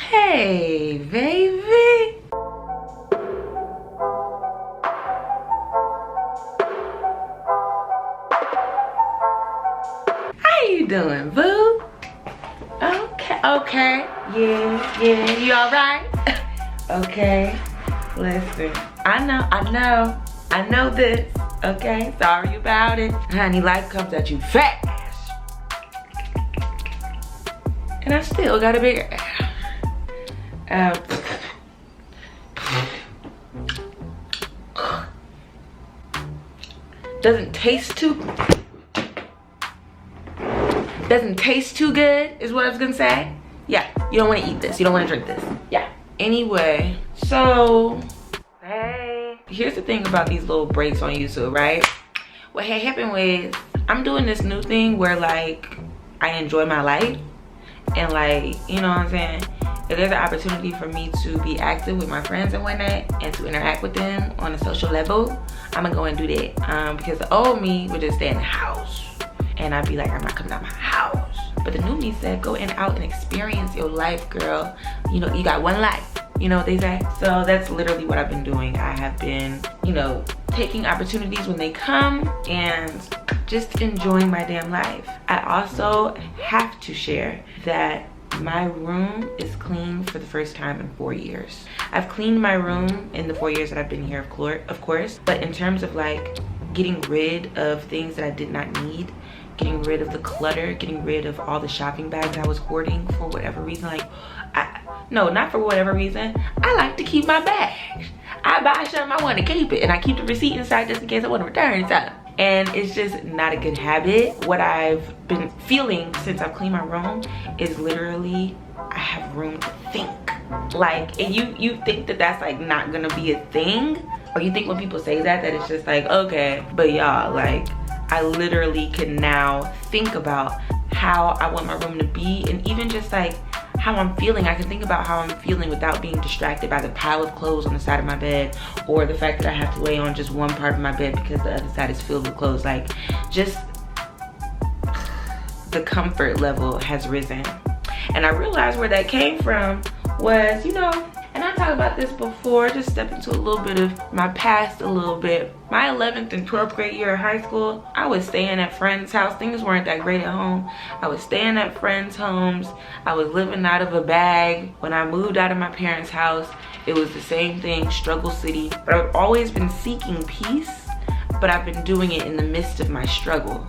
Hey, baby. How you doing, boo? Okay. Yeah, you all right? Okay, listen, I know this, okay? Sorry about it. Honey, life comes at you fast. And I still got a bigger doesn't taste too good is what I was gonna say. Yeah, you don't want to eat this, you don't want to drink this. Yeah, anyway, so hey, here's the thing about these little breaks on YouTube, right? What had happened was I'm doing this new thing where like I enjoy my life, and like, you know what I'm saying, if there's an opportunity for me to be active with my friends and whatnot and to interact with them on a social level, I'm gonna go and do that, because the old me would just stay in the house and I'd be like, I'm not coming out my house. But the new me said, go out and experience your life, girl. You know, you got one life, you know what they say? So that's literally what I've been doing. I have been, you know, taking opportunities when they come and just enjoying my damn life. I also have to share that my room is clean for the first time in 4 years. I've cleaned my room in the 4 years that I've been here, of course, but in terms of like getting rid of things that I did not need, getting rid of the clutter, getting rid of all the shopping bags I was hoarding for whatever reason. Like, no, not for whatever reason. I like to keep my bags. I buy something, I want to keep it, and I keep the receipt inside just in case I want to return something. And it's just not a good habit. What I've been feeling since I've cleaned my room is literally I have room to think. Like, and you think that that's like not gonna be a thing, or you think when people say that it's just like, okay, but y'all, like, I literally can now think about how I want my room to be, and even just like how I'm feeling. I can think about how I'm feeling without being distracted by the pile of clothes on the side of my bed, or the fact that I have to lay on just one part of my bed because the other side is filled with clothes. Like, just the comfort level has risen. And I realized where that came from was, you know, and I talked about this before, just step into a little bit of my past a little bit. My 11th and 12th grade year of high school, I was staying at friends' house. Things weren't that great at home. I was staying at friends' homes. I was living out of a bag. When I moved out of my parents' house, it was the same thing, struggle city. But I've always been seeking peace, but I've been doing it in the midst of my struggle.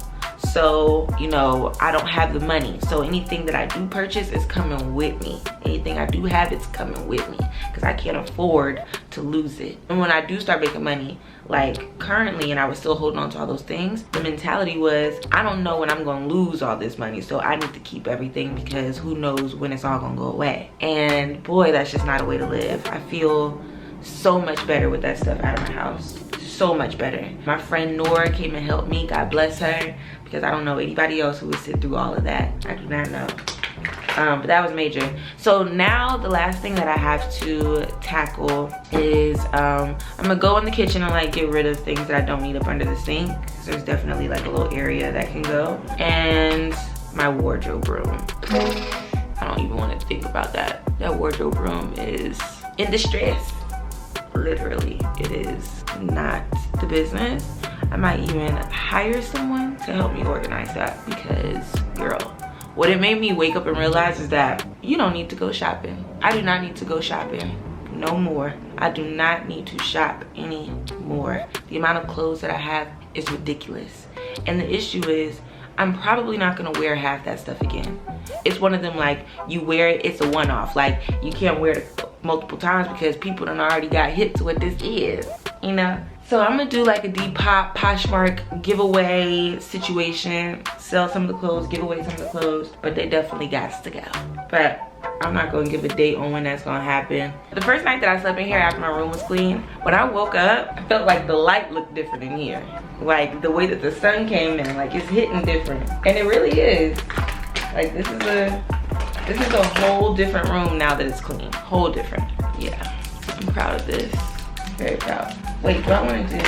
So, you know, I don't have the money. So anything that I do purchase is coming with me. Anything I do have, it's coming with me, because I can't afford to lose it. And when I do start making money, like currently, and I was still holding on to all those things, the mentality was, I don't know when I'm gonna lose all this money, so I need to keep everything because who knows when it's all gonna go away. And boy, that's just not a way to live. I feel so much better with that stuff out of my house. So much better. My friend Nora came and helped me, God bless her, because I don't know anybody else who would sit through all of that. I do not know. But that was major. So now the last thing that I have to tackle is I'm gonna go in the kitchen and like get rid of things that I don't need up under the sink, because there's definitely like a little area that can go. And my wardrobe room, I don't even want to think about that. That wardrobe room is in distress. Literally, it is not the business. I might even hire someone to help me organize that, because girl, what it made me wake up and realize is that you don't need to go shopping. I do not need to go shopping no more. I do not need to shop anymore. The amount of clothes that I have is ridiculous. And the issue is, I'm probably not gonna wear half that stuff again. It's one of them, like, you wear it, it's a one-off. Like, you can't wear it multiple times because people done already got hip to what this is, you know? So I'm gonna do like a Depop, Poshmark giveaway situation. Sell some of the clothes, give away some of the clothes, but they definitely got to go. But I'm not gonna give a date on when that's gonna happen. The first night that I slept in here after my room was clean, when I woke up, I felt like the light looked different in here. Like the way that the sun came in, like it's hitting different. And it really is. Like this is a whole different room now that it's clean. Whole different. Yeah, I'm proud of this. Very proud. Wait, do I want to do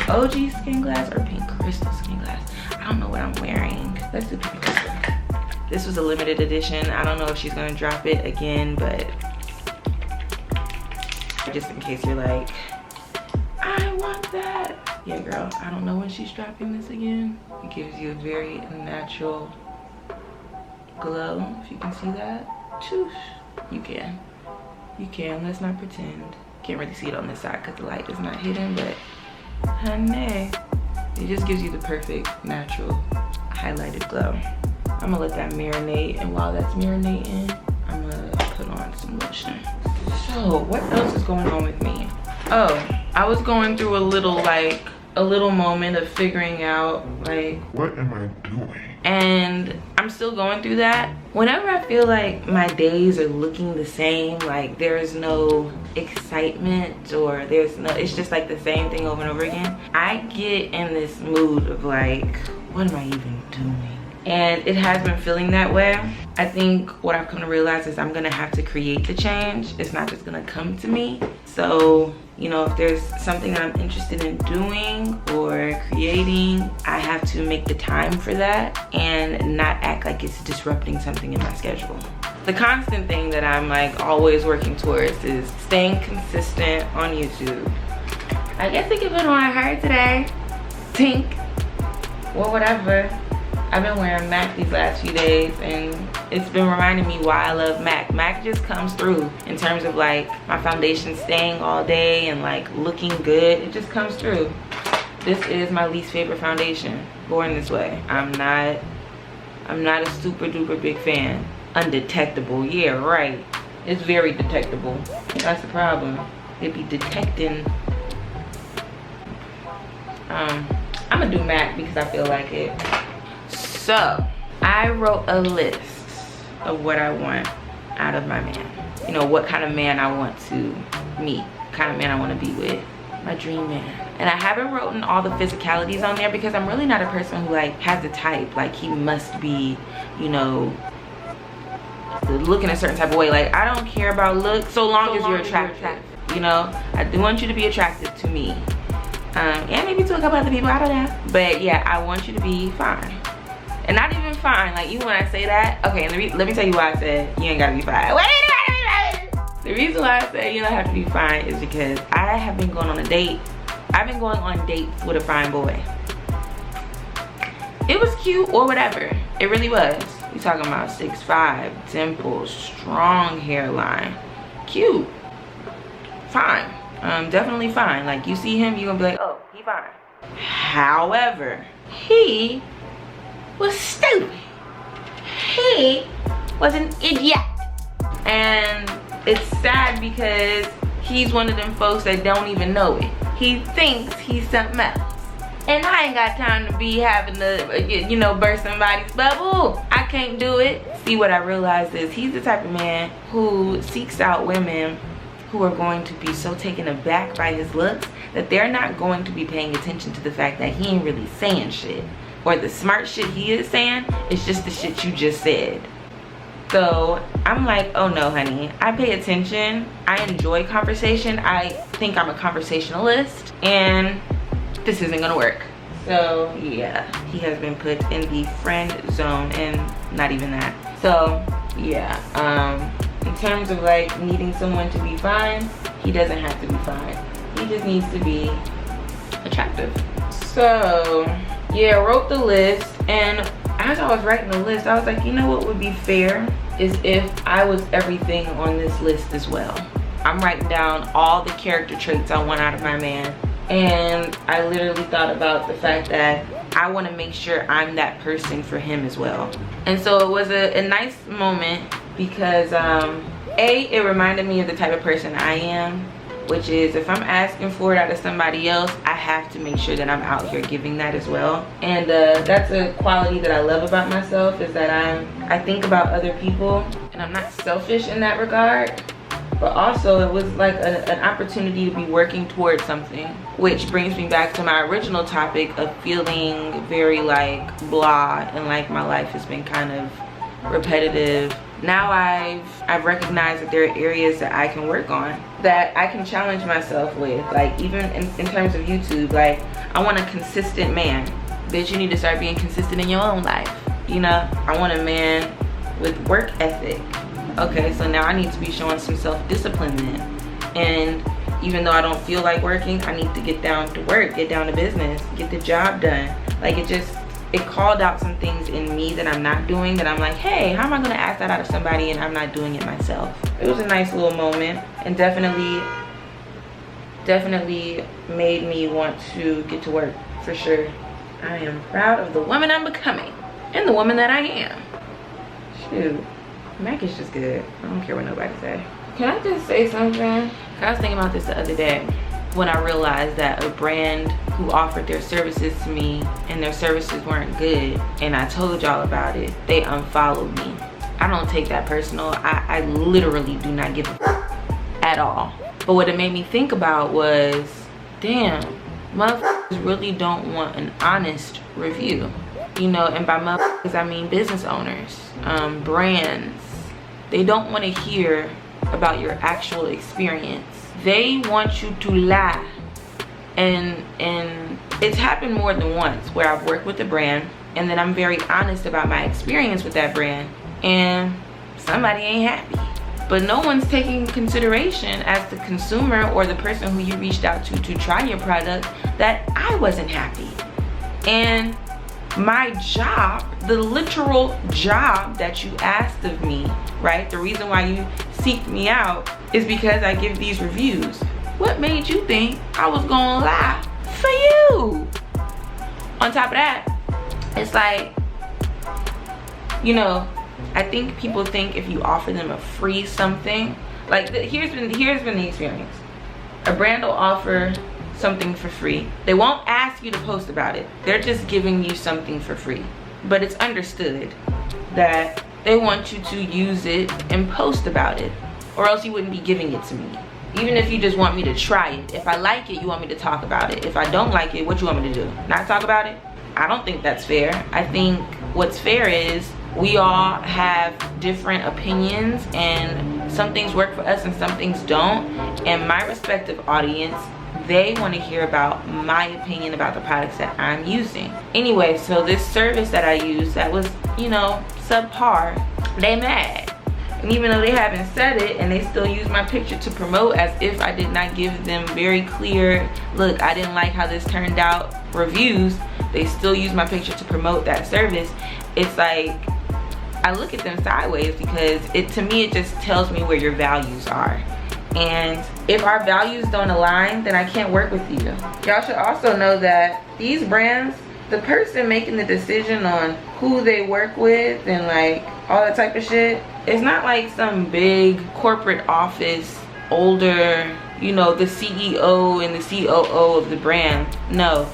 OG skin glass or pink crystal skin glass? I don't know what I'm wearing. Let's do pink crystal. This was a limited edition. I don't know if she's gonna drop it again, but just in case you're like, I want that. Yeah, girl, I don't know when she's dropping this again. It gives you a very natural glow, if you can see that. Choosh. You can. You can, let's not pretend. Can't really see it on this side because the light is not hidden, but honey, it just gives you the perfect natural highlighted glow. I'm gonna let that marinate, and while that's marinating, I'm gonna put on some lotion. So what else is going on with me? Oh, I was going through a little moment of figuring out like, what am I doing? And I'm still going through that. Whenever I feel like my days are looking the same, like there's no excitement or it's just like the same thing over and over again, I get in this mood of like, what am I even doing? And it has been feeling that way. I think what I've come to realize is I'm gonna have to create the change. It's not just gonna come to me. So, you know, if there's something that I'm interested in doing or creating, I have to make the time for that and not act like it's disrupting something in my schedule. The constant thing that I'm like always working towards is staying consistent on YouTube. I guess I could put on hair today, pink, or whatever. I've been wearing MAC these last few days, and it's been reminding me why I love MAC. MAC just comes through in terms of like my foundation staying all day and like looking good. It just comes through. This is my least favorite foundation, Born This Way. I'm not a super duper big fan. Undetectable, yeah, right. It's very detectable. That's the problem. It be detecting. I'm gonna do MAC because I feel like it. So I wrote a list of what I want out of my man. You know, what kind of man I want to meet, kind of man I want to be with, my dream man. And I haven't written all the physicalities on there because I'm really not a person who like has a type. Like he must be, you know, looking a certain type of way. Like I don't care about looks so long as you're attractive. You know, I do want you to be attractive to me. And maybe to a couple other people, I don't know. But yeah, I want you to be fine. And not even fine, like even when I say that, okay, and let me tell you why I said you ain't gotta be fine. Wait. The reason why I say you don't have to be fine is because I have been going on a date. I've been going on dates with a fine boy. It was cute or whatever, it really was. You talking about 6'5", dimples, strong hairline, cute, fine, definitely fine. Like you see him, you're gonna be like, oh, he fine. However, he was stupid. He was an idiot. And it's sad because he's one of them folks that don't even know it. He thinks he's something else. And I ain't got time to be having to, you know, burst somebody's bubble. I can't do it. See, what I realized is he's the type of man who seeks out women who are going to be so taken aback by his looks that they're not going to be paying attention to the fact that he ain't really saying shit. Or the smart shit he is saying is just the shit you just said. So I'm like, oh no, honey, I pay attention. I enjoy conversation. I think I'm a conversationalist, and this isn't gonna work. So yeah, he has been put in the friend zone, and not even that. So yeah, in terms of like needing someone to be fine, he doesn't have to be fine. He just needs to be attractive. So yeah, I wrote the list, and as I was writing the list, I was like, you know what would be fair is if I was everything on this list as well. I'm writing down all the character traits I want out of my man, and I literally thought about the fact that I want to make sure I'm that person for him as well. And so it was a nice moment because A, it reminded me of the type of person I am, which is if I'm asking for it out of somebody else, I have to make sure that I'm out here giving that as well. And that's a quality that I love about myself, is that I think about other people, and I'm not selfish in that regard. But also it was like an opportunity to be working towards something, which brings me back to my original topic of feeling very like blah, and like my life has been kind of repetitive. Now I've recognized that there are areas that I can work on, that I can challenge myself with. Like even in terms of YouTube, like I want a consistent man. Bitch, you need to start being consistent in your own life. You know, I want a man with work ethic. Okay, so now I need to be showing some self-discipline then. And even though I don't feel like working, I need to get down to work, get down to business, get the job done. Like it called out some things in me that I'm not doing, that I'm like, hey, how am I gonna ask that out of somebody and I'm not doing it myself? It was a nice little moment, and definitely made me want to get to work, for sure. I am proud of the woman I'm becoming and the woman that I am. Shoot, mac is just good. I don't care what nobody say. Can I just say something? I was thinking about this the other day when I realized that a brand who offered their services to me and their services weren't good, and I told y'all about it, they unfollowed me. I don't take that personal. I literally do not give a at all. But what it made me think about was, damn, motherfuckers really don't want an honest review. You know, and by motherfuckers I mean business owners, brands. They don't want to hear about your actual experience. They want you to lie. And it's happened more than once where I've worked with a brand and then I'm very honest about my experience with that brand and somebody ain't happy. But no one's taking consideration as the consumer or the person who you reached out to try your product that I wasn't happy. And my job, the literal job that you asked of me, right? The reason why you seeked me out is because I give these reviews. What made you think I was gonna lie for you? On top of that, it's like, you know, I think people think if you offer them a free something, like here's been the experience. A brand will offer something for free. They won't ask you to post about it. They're just giving you something for free. But it's understood that they want you to use it and post about it, or else you wouldn't be giving it to me. Even if you just want me to try it. If I like it, you want me to talk about it. If I don't like it, what you want me to do? Not talk about it? I don't think that's fair. I think what's fair is we all have different opinions, and some things work for us and some things don't. And my respective audience, they want to hear about my opinion about the products that I'm using. Anyway, so this service that I used that was, you know, subpar, they mad. And even though they haven't said it, and they still use my picture to promote as if I did not give them very clear, look, I didn't like how this turned out reviews, they still use my picture to promote that service. It's like, I look at them sideways because to me it just tells me where your values are. And if our values don't align, then I can't work with you. Y'all should also know that these brands, the person making the decision on who they work with and like all that type of shit, it's not like some big corporate office, older, you know, the CEO and the COO of the brand. No,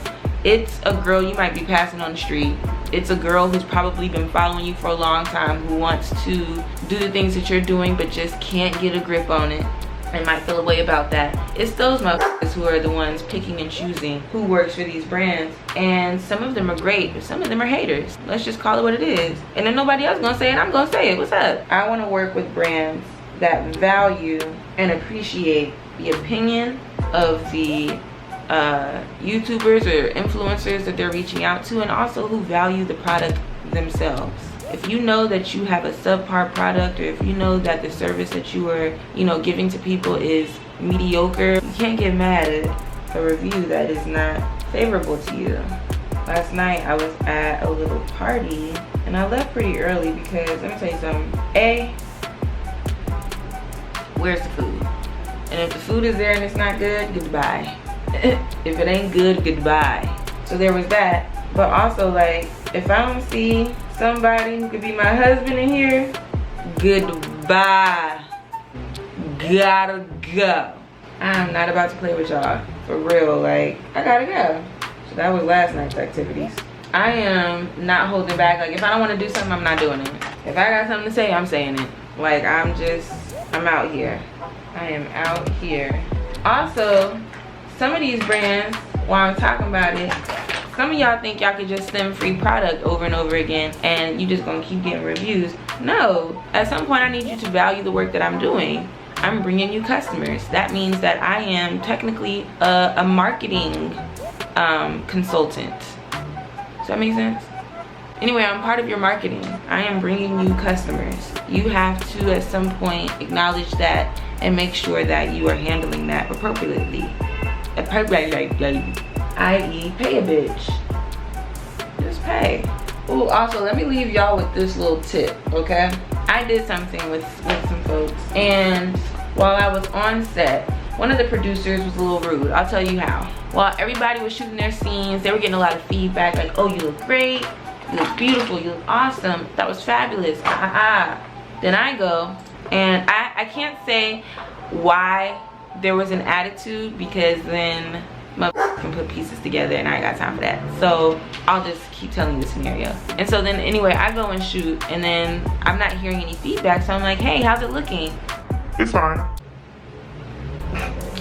it's a girl you might be passing on the street. It's a girl who's probably been following you for a long time, who wants to do the things that you're doing but just can't get a grip on it and might feel a way about that. It's those motherfuckers who are the ones picking and choosing who works for these brands. And some of them are great, but some of them are haters. Let's just call it what it is. And then nobody else gonna say it, I'm gonna say it. What's up? I wanna work with brands that value and appreciate the opinion of the YouTubers or influencers that they're reaching out to, and also who value the product themselves. If you know that you have a subpar product, or if you know that the service that you are, you know, giving to people is mediocre, you can't get mad at a review that is not favorable to you. Last night I was at a little party and I left pretty early because, let me tell you something. A, where's the food? And if the food is there and it's not good, goodbye. If it ain't good, goodbye. So there was that. But also, like, if I don't see somebody who could be my husband in here, goodbye. Gotta go. I'm not about to play with y'all. For real, like, I gotta go. So that was last night's activities. I am not holding back. Like, if I don't want to do something, I'm not doing it. If I got something to say, I'm saying it. Like, I'm out here. I am out here. Also, some of these brands, while I'm talking about it, some of y'all think y'all could just send free product over and over again and you just gonna keep getting reviews. No, at some point I need you to value the work that I'm doing. I'm bringing you customers. That means that I am technically a marketing consultant. Does that make sense? Anyway, I'm part of your marketing. I am bringing you customers. You have to, at some point, acknowledge that and make sure that you are handling that appropriately. I.e., pay a bitch. Just pay. Ooh, also, let me leave y'all with this little tip, okay? I did something with some folks, and while I was on set, one of the producers was a little rude. I'll tell you how. While everybody was shooting their scenes, they were getting a lot of feedback, like, oh, you look great, you look beautiful, you look awesome, that was fabulous, Then I go, and I can't say why there was an attitude, because then motherfuckers can put pieces together and I ain't got time for that. So I'll just keep telling you the scenario. And so then anyway, I go and shoot, and then I'm not hearing any feedback, so I'm like, hey, how's it looking? It's fine.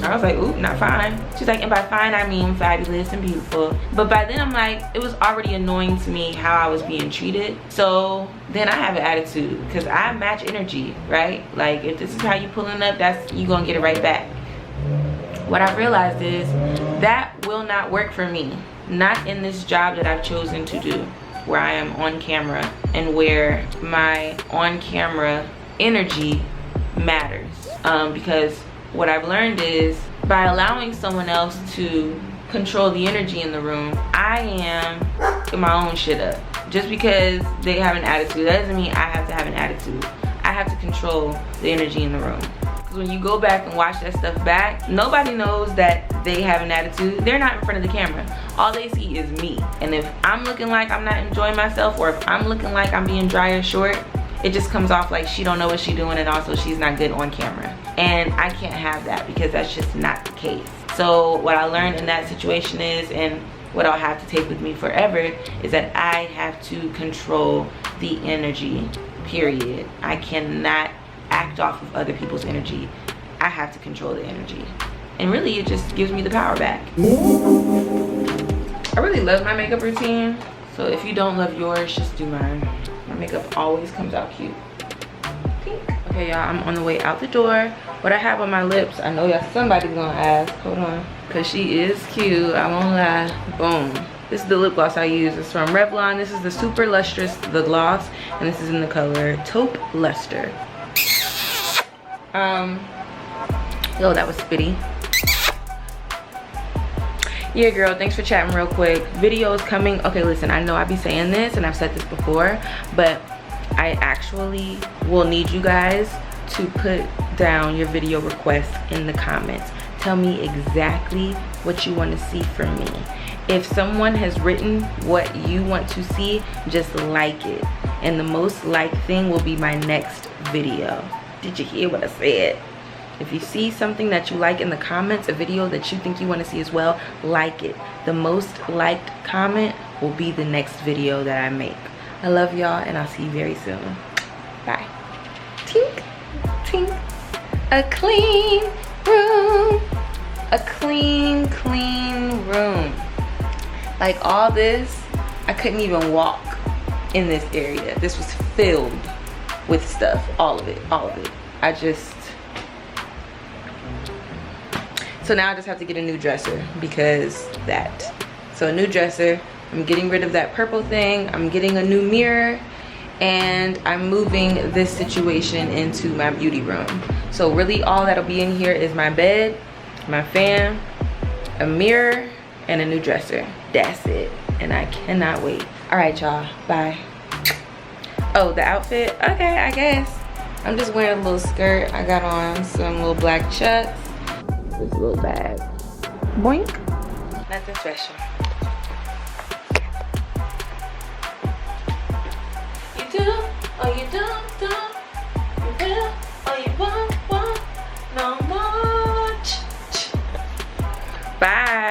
I was like, ooh, not fine. She's like, and by fine I mean fabulous and beautiful. But by then I'm like, it was already annoying to me how I was being treated. So then I have an attitude, because I match energy, right? Like, if this is how you pulling up, that's you gonna get it right back. What I've realized is that will not work for me. Not in this job that I've chosen to do, where I am on camera and where my on camera energy matters. Because what I've learned is, by allowing someone else to control the energy in the room, I am in my own shit up. Just because they have an attitude, that doesn't mean I have to have an attitude. I have to control the energy in the room. Because when you go back and watch that stuff back, nobody knows that they have an attitude. They're not in front of the camera. All they see is me. And if I'm looking like I'm not enjoying myself, or if I'm looking like I'm being dry or short, it just comes off like she don't know what she's doing, and also she's not good on camera. And I can't have that, because that's just not the case. So what I learned in that situation is, and what I'll have to take with me forever, is that I have to control the energy, period. I cannot act off of other people's energy. I have to control the energy. And really, it just gives me the power back. I really love my makeup routine. So if you don't love yours, just do mine. My makeup always comes out cute. Pink. Okay, y'all, I'm on the way out the door. What I have on my lips, I know y'all somebody's gonna ask. Hold on. Cause she is cute, I won't lie. Boom. This is the lip gloss I use. It's from Revlon. This is the Super Lustrous, the gloss. And this is in the color Taupe Luster. Yo, that was spitty. Yeah, girl, thanks for chatting real quick. Video is coming. Okay, listen, I know I be saying this and I've said this before, but I actually will need you guys to put down your video requests in the comments. Tell me exactly what you want to see from me. If someone has written what you want to see, just like it. And the most liked thing will be my next video. Did you hear what I said? If you see something that you like in the comments, a video that you think you want to see as well, like it. The most liked comment will be the next video that I make. I love y'all, and I'll see you very soon. Bye. Tink, tink. A clean room. A clean, clean room. Like all this, I couldn't even walk in this area. This was filled with stuff, all of it. I just, so now I just have to get a new dresser because that. So a new dresser, I'm getting rid of that purple thing, I'm getting a new mirror, and I'm moving this situation into my beauty room. So really all that'll be in here is my bed, my fan, a mirror, and a new dresser. That's it, and I cannot wait. All right, y'all, bye. Oh, the outfit, okay, I guess. I'm just wearing a little skirt. I got on some little black chucks. This little bag. Boink. Nothing special. You do, or you don't. You will, or you won't. No more. Bye.